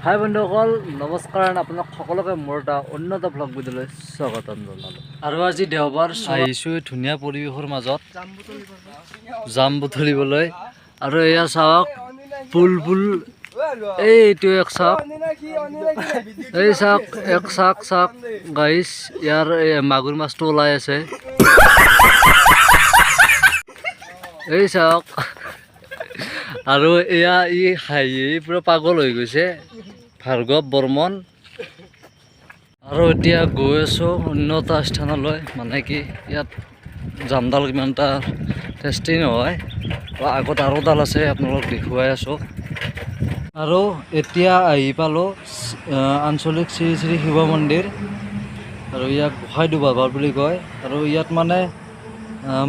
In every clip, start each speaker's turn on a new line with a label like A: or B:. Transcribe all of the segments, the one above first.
A: হাই বন্ধুসকল নমস্কাৰ আপোনাক সকলোকে মোৰ এটা উন্নত ব্লগ ভিডিঅ'লৈ স্বাগতম জনালোঁ আৰু আজি দেওবাৰ আহিছোঁ ধুনীয়া পৰিৱেশৰ মাজত জাম বুটলিবলৈ আৰু এয়া চাওক পুল এইটো এক চাওক এই চাওক এক চাওক গাইছ ইয়াৰ মাগুৰ মাছটো ওলাই আছে এই চাওক আৰু এয়া ই হাঁহি পুৰা পাগল হৈ গৈছে ভাৰ্গৱ বৰ্মন আৰু এতিয়া গৈ আছোঁ অন্য এটা স্থানলৈ মানে কি ইয়াত জামডাল ইমান এটা টেষ্টি নহয় আগত আৰু ডাল আছে আপোনালোক দেখুৱাই আছোঁ আৰু এতিয়া আহি পালোঁ আঞ্চলিক শ্ৰী শ্ৰী শিৱ মন্দিৰ আৰু ইয়াক গোসাঁই দুবাৰ বুলি কয় আৰু ইয়াত মানে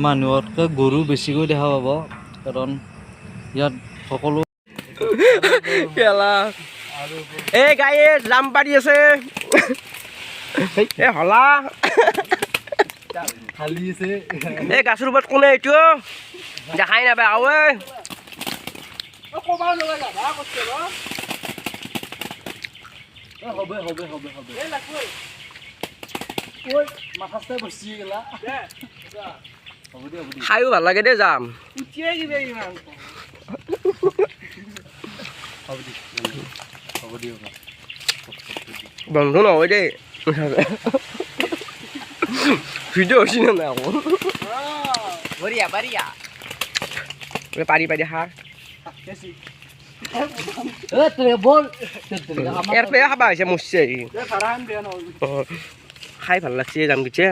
A: মানুহতকৈ গৰু বেছিকৈ দেখা পাব কাৰণ ইয়াত সকলো
B: এই গায়ে জাম পাৰি আছে এই হলা
A: খালি আছে
B: এই গাছৰ ওপৰত কোনে এইটো দেখাই নাপায় আৱে খাইও ভাল লাগে দেই যাম বন্ধু নহয় দেই ভিডিঅ' হৈছে নে নাই আকৌ বঢ়িয়া পাৰি খা ইয়াৰ পৰা খাবা হৈছে মৰছে খাই ভাল লাগছে যাম কিছে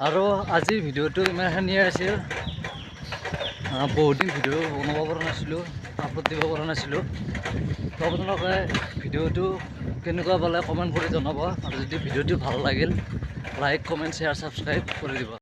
A: আৰু আজিৰ ভিডিঅ'টো ইমানখিনিয়ে আছিল বহুত দিন ভিডিঅ' বনাব পৰা নাছিলোঁ আপলোড দিব পৰা নাছিলোঁ তো আপোনালোকে ভিডিঅ'টো কেনেকুৱা পালে কমেণ্ট কৰি জনাব আৰু যদি ভিডিঅ'টো ভাল লাগিল লাইক কমেণ্ট শ্বেয়াৰ ছাবস্ক্ৰাইব কৰি দিব।